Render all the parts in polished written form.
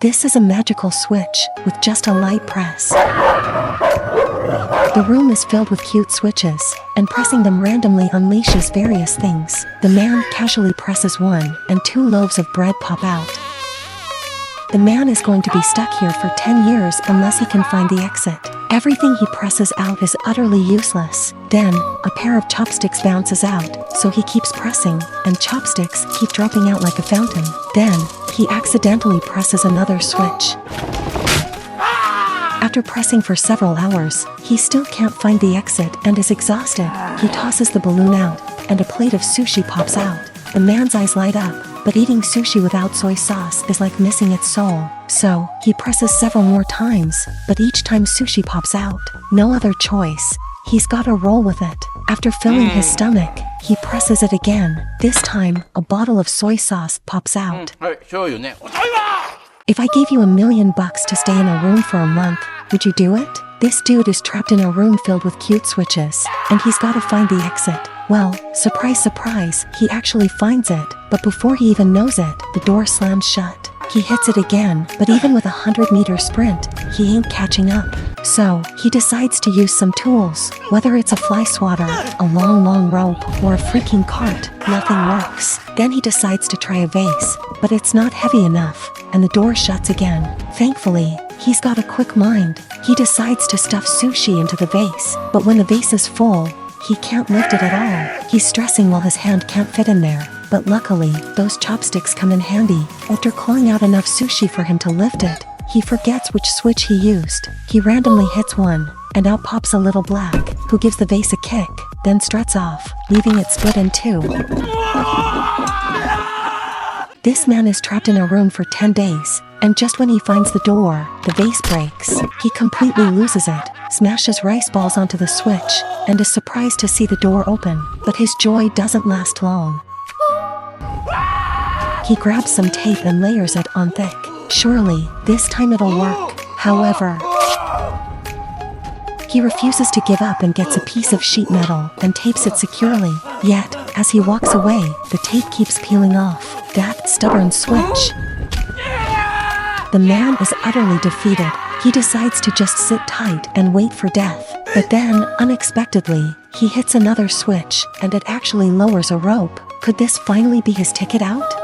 This is a magical switch with just a light press. The room is filled with cute switches, and pressing them randomly unleashes various things. The man casually presses one, and 2 loaves of bread pop out. The man is going to be stuck here for 10 years unless he can find the exit. Everything he presses out is utterly useless. Then, a pair of chopsticks bounces out, so he keeps pressing, and chopsticks keep dropping out like a fountain. Then, he accidentally presses another switch. After pressing for several hours, he still can't find the exit and is exhausted. He tosses the balloon out, and a plate of sushi pops out. The man's eyes light up, but eating sushi without soy sauce is like missing its soul. So, he presses several more times, but each time sushi pops out. No other choice. He's gotta roll with it. After filling his stomach, he presses it again. This time, a bottle of soy sauce pops out. If I gave you $1 million to stay in a room for a month, would you do it? This dude is trapped in a room filled with cute switches, and he's gotta find the exit. Well, surprise surprise, he actually finds it, but before he even knows it, the door slams shut. He hits it again, but even with a 100-meter sprint, he ain't catching up. So, he decides to use some tools. Whether it's a fly swatter, a long rope, or a freaking cart, nothing works. Then he decides to try a vase, but it's not heavy enough, and the door shuts again. Thankfully, he's got a quick mind. He decides to stuff sushi into the vase, but when the vase is full, he can't lift it at all. He's stressing while his hand can't fit in there. But luckily, those chopsticks come in handy. After clawing out enough sushi for him to lift it, he forgets which switch he used. He randomly hits one, and out pops a little black, who gives the vase a kick, then struts off, leaving it split in 2. This man is trapped in a room for 10 days, and just when he finds the door, the vase breaks. He completely loses it, smashes rice balls onto the switch, and is surprised to see the door open. But his joy doesn't last long. He grabs some tape and layers it on thick. Surely, this time it'll work. However, he refuses to give up and gets a piece of sheet metal and tapes it securely. Yet, as he walks away, the tape keeps peeling off. That stubborn switch. The man is utterly defeated. He decides to just sit tight and wait for death. But then, unexpectedly, he hits another switch, and it actually lowers a rope. Could this finally be his ticket out?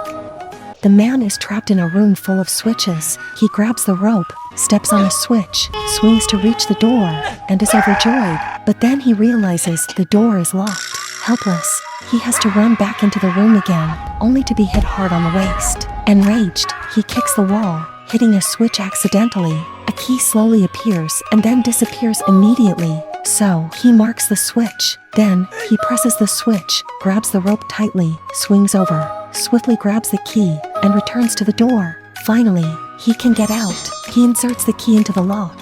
The man is trapped in a room full of switches. He grabs the rope, steps on a switch, swings to reach the door, and is overjoyed. But then he realizes the door is locked. Helpless, he has to run back into the room again, only to be hit hard on the waist. Enraged, he kicks the wall, hitting a switch accidentally. A key slowly appears and then disappears immediately. So, he marks the switch. Then, he presses the switch, grabs the rope tightly, swings over, swiftly grabs the key, and returns to the door. Finally, he can get out. He inserts the key into the lock.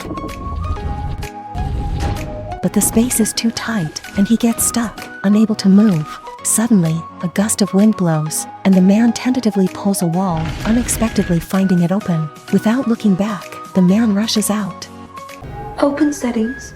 But the space is too tight, and he gets stuck, unable to move. Suddenly, a gust of wind blows, and the man tentatively pulls a wall, unexpectedly finding it open. Without looking back, the man rushes out. Open settings.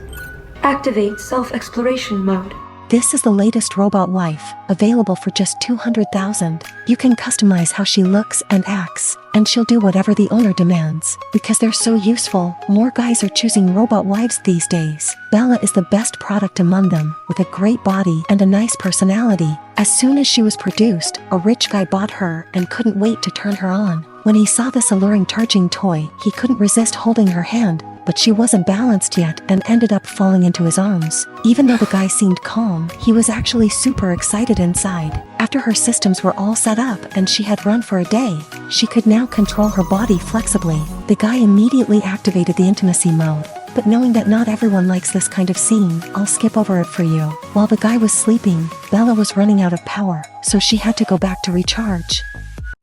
Activate self-exploration mode. This is the latest robot wife, available for just $200,000. You can customize how she looks and acts, and she'll do whatever the owner demands. Because they're so useful, more guys are choosing robot wives these days. Bella is the best product among them, with a great body and a nice personality. As soon as she was produced, a rich guy bought her and couldn't wait to turn her on. When he saw this alluring charging toy, he couldn't resist holding her hand, but she wasn't balanced yet and ended up falling into his arms. Even though the guy seemed calm, he was actually super excited inside. After her systems were all set up and she had run for a day, she could now control her body flexibly. The guy immediately activated the intimacy mode. But knowing that not everyone likes this kind of scene, I'll skip over it for you. While the guy was sleeping, Bella was running out of power, so she had to go back to recharge.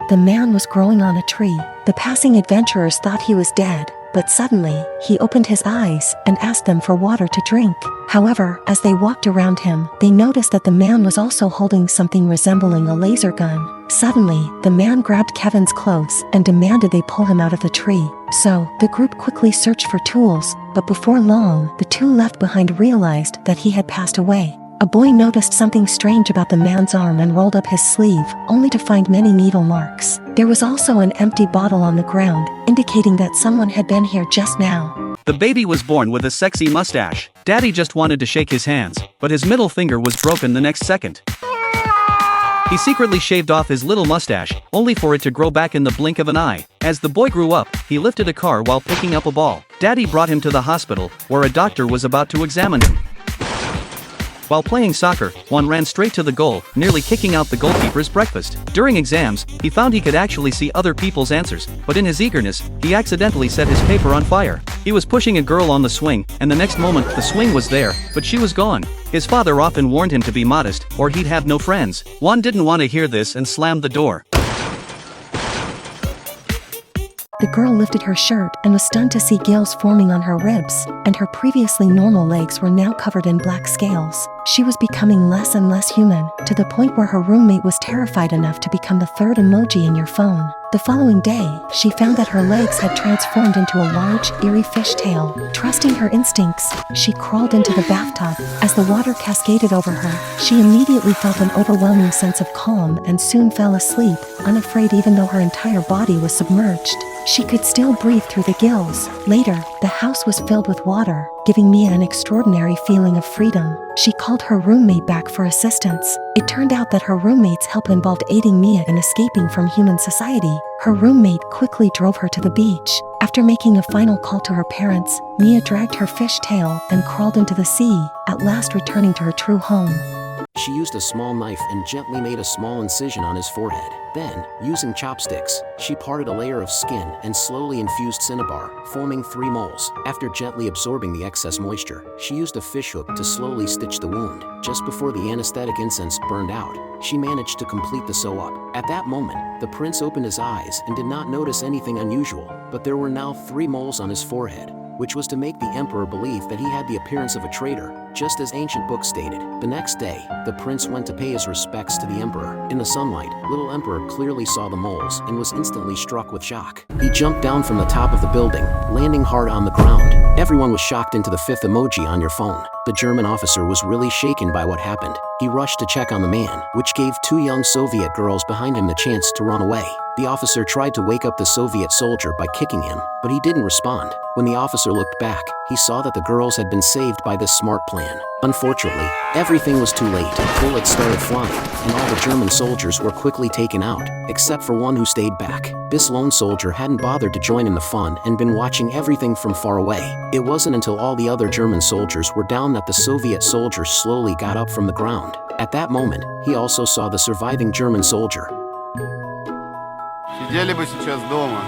The man was growing on a tree. The passing adventurers thought he was dead, but suddenly, he opened his eyes and asked them for water to drink. However, as they walked around him, they noticed that the man was also holding something resembling a laser gun. Suddenly, the man grabbed Kevin's clothes and demanded they pull him out of the tree. So, the group quickly searched for tools, but before long, the two left behind realized that he had passed away. A boy noticed something strange about the man's arm and rolled up his sleeve, only to find many needle marks. There was also an empty bottle on the ground, indicating that someone had been here just now. The baby was born with a sexy mustache. Daddy just wanted to shake his hands, but his middle finger was broken the next second. He secretly shaved off his little mustache, only for it to grow back in the blink of an eye. As the boy grew up, he lifted a car while picking up a ball. Daddy brought him to the hospital, where a doctor was about to examine him. While playing soccer, Juan ran straight to the goal, nearly kicking out the goalkeeper's breakfast. During exams, he found he could actually see other people's answers, but in his eagerness, he accidentally set his paper on fire. He was pushing a girl on the swing, and the next moment the swing was there, but she was gone. His father often warned him to be modest, or he'd have no friends. Juan didn't want to hear this and slammed the door. The girl lifted her shirt and was stunned to see gills forming on her ribs, and her previously normal legs were now covered in black scales. She was becoming less and less human, to the point where her roommate was terrified enough to become the third emoji in your phone. The following day, she found that her legs had transformed into a large, eerie fishtail. Trusting her instincts, she crawled into the bathtub. As the water cascaded over her, she immediately felt an overwhelming sense of calm and soon fell asleep, unafraid even though her entire body was submerged. She could still breathe through the gills. Later, the house was filled with water, giving Mia an extraordinary feeling of freedom. She called her roommate back for assistance. It turned out that her roommate's help involved aiding Mia in escaping from human society. Her roommate quickly drove her to the beach. After making a final call to her parents, Mia dragged her fish tail and crawled into the sea, at last returning to her true home. She used a small knife and gently made a small incision on his forehead. Then, using chopsticks, she parted a layer of skin and slowly infused cinnabar, forming 3 moles. After gently absorbing the excess moisture, she used a fishhook to slowly stitch the wound. Just before the anesthetic incense burned out, she managed to complete the sew-up. At that moment, the prince opened his eyes and did not notice anything unusual, but there were now 3 moles on his forehead, which was to make the emperor believe that he had the appearance of a traitor, just as ancient books stated. The next day, the prince went to pay his respects to the emperor. In the sunlight, little emperor clearly saw the moles and was instantly struck with shock. He jumped down from the top of the building, landing hard on the ground. Everyone was shocked into the 5th emoji on your phone. The German officer was really shaken by what happened. He rushed to check on the man, which gave 2 young Soviet girls behind him the chance to run away. The officer tried to wake up the Soviet soldier by kicking him, but he didn't respond. When the officer looked back, he saw that the girls had been saved by this smart plan. Unfortunately, everything was too late. Bullets started flying, and all the German soldiers were quickly taken out, except for one who stayed back. This lone soldier hadn't bothered to join in the fun and been watching everything from far away. It wasn't until all the other German soldiers were down that the Soviet soldier slowly got up from the ground. At that moment, he also saw the surviving German soldier. Сидели бы сейчас дома.